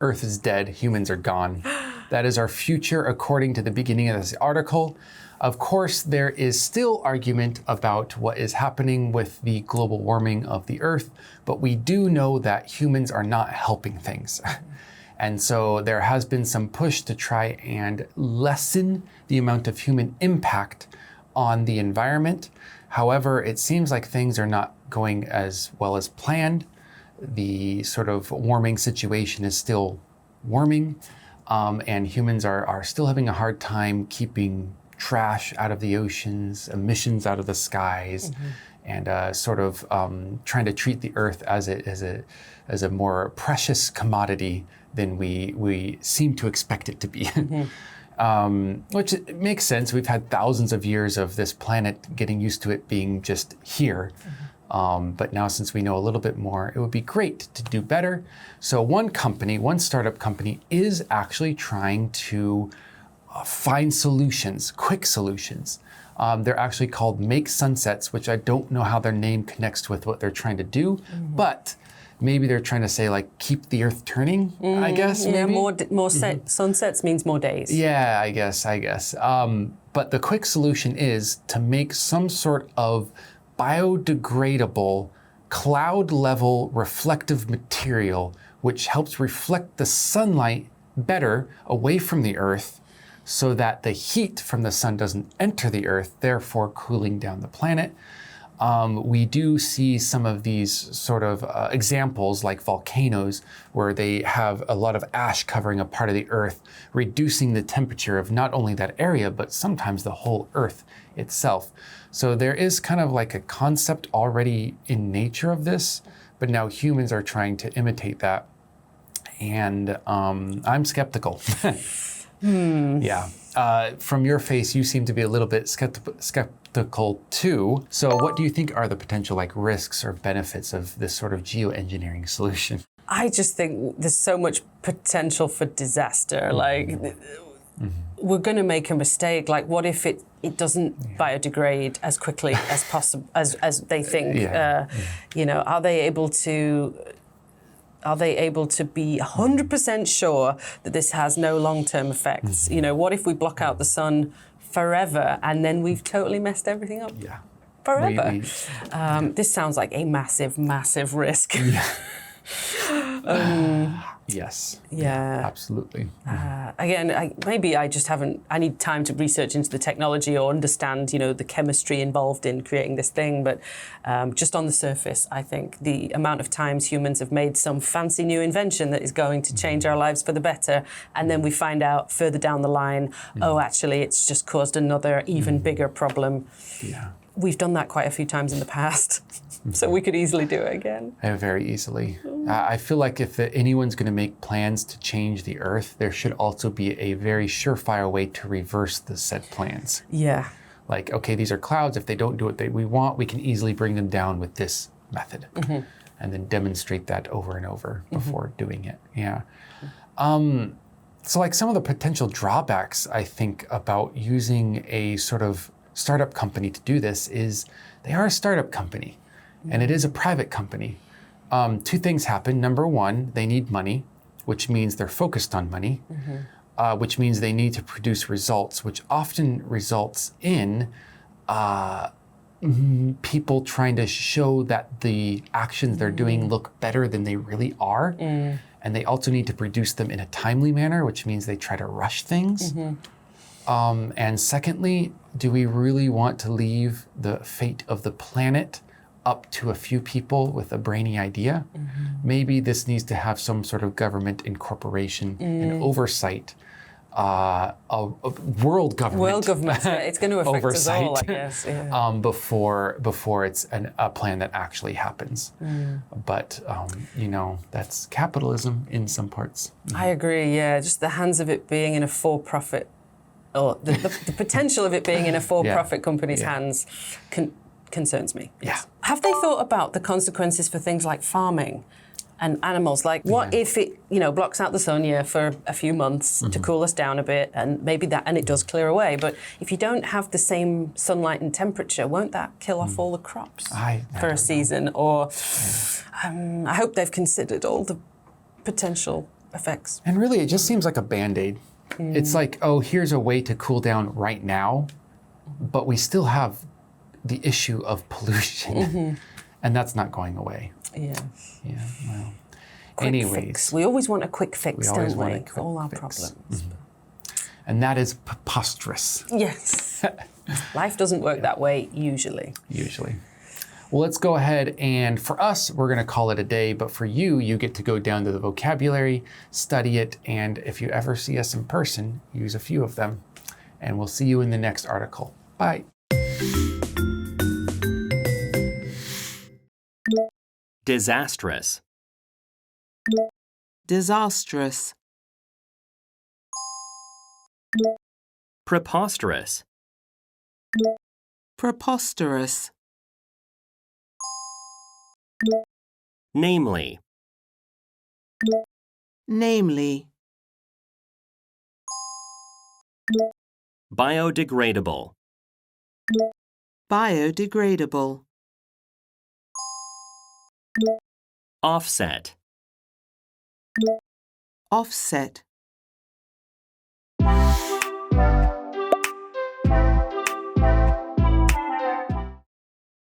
Earth is dead, humans are gone. That is our future according to the beginning of this article. Of course, there is still argument about what is happening with the global warming of the Earth, but we do know that humans are not helping things. And so there has been some push to try and lessen the amount of human impact on the environment. However, it seems like things are not going as well as planned. The sort of warming situation is still warming, and humans are still having a hard time keeping trash out of the oceans, emissions out of the skies, and sort of trying to treat the Earth as a more precious commodity than we seem to expect it to be. Which makes sense. We've had thousands of years of this planet getting used to it being just here. But now since we know a little bit more, it would be great to do better. So one startup company is actually trying to find solutions, quick solutions. They're actually called Make Sunsets, which I don't know how their name connects with what they're trying to do, but maybe they're trying to say like, keep the Earth turning, I guess. Yeah, maybe? more sunsets means more days. Yeah, I guess. But the quick solution is to make some sort of biodegradable cloud level reflective material which helps reflect the sunlight better away from the Earth so that the heat from the sun doesn't enter the Earth, therefore cooling down the planet. We do see some of these sort of examples like volcanoes where they have a lot of ash covering a part of the Earth, reducing the temperature of not only that area, but sometimes the whole Earth itself. So there is kind of like a concept already in nature of this, but now humans are trying to imitate that. And I'm skeptical. Yeah. From your face, you seem to be a little bit skeptical too. So what do you think are the potential like risks or benefits of this sort of geoengineering solution? I just think there's so much potential for disaster. Like, we're going to make a mistake. Like, what if it doesn't biodegrade as quickly as possible as they think? You know, are they able to be 100% sure that this has no long-term effects? You know, what if we block out the sun forever and then we've totally messed everything up? Yeah. Forever. This sounds like a massive, massive risk. Yes. Yeah. Absolutely. Again, maybe I just haven't. I need time to research into the technology or understand, you know, the chemistry involved in creating this thing. But just on the surface, I think the amount of times humans have made some fancy new invention that is going to change our lives for the better, and then we find out further down the line, oh, actually, it's just caused another even bigger problem. Yeah. We've done that quite a few times in the past, so we could easily do it again. Very easily. I feel like if anyone's going to make plans to change the Earth, there should also be a very surefire way to reverse the said plans. Yeah. Like, okay, these are clouds. If they don't do what we want, we can easily bring them down with this method. And then demonstrate that over and over before doing it. Yeah. So like some of the potential drawbacks, I think, about using a sort of startup company to do this is they are a startup company and it is a private company. Two things happen. Number one, they need money, which means they're focused on money, which means they need to produce results, which often results in people trying to show that the actions they're doing look better than they really are. And they also need to produce them in a timely manner, which means they try to rush things. And secondly, do we really want to leave the fate of the planet up to a few people with a brainy idea? Maybe this needs to have some sort of government incorporation and oversight, a world government. World government, it's going to affect oversight, us all, I guess. Yeah. Before it's a plan that actually happens. But, you know, that's capitalism in some parts. I agree, yeah. Just the hands of it being in a for-profit, or the potential of it being in a for-profit company's hands concerns me. Yeah. Have they thought about the consequences for things like farming and animals? Like, what if it, you know, blocks out the sun, for a few months to cool us down a bit, and maybe and it does clear away, but if you don't have the same sunlight and temperature, won't that kill off all the crops for a season? Or I hope they've considered all the potential effects. And really, it just seems like a Band-Aid. It's like, oh, here's a way to cool down right now, but we still have the issue of pollution, and that's not going away. Yeah. Yeah, well. Quick Anyways. fix. We always want a quick fix, always don't want a we? quick For all our fix. problems. And that is preposterous. Yes. Life doesn't work that way usually. Usually. Well, let's go ahead and for us, we're going to call it a day. But for you, you get to go down to the vocabulary, study it. And if you ever see us in person, use a few of them. And we'll see you in the next article. Bye. Disastrous. Disastrous. Preposterous. Preposterous. Namely. Namely. Biodegradable. Biodegradable. Offset. Offset.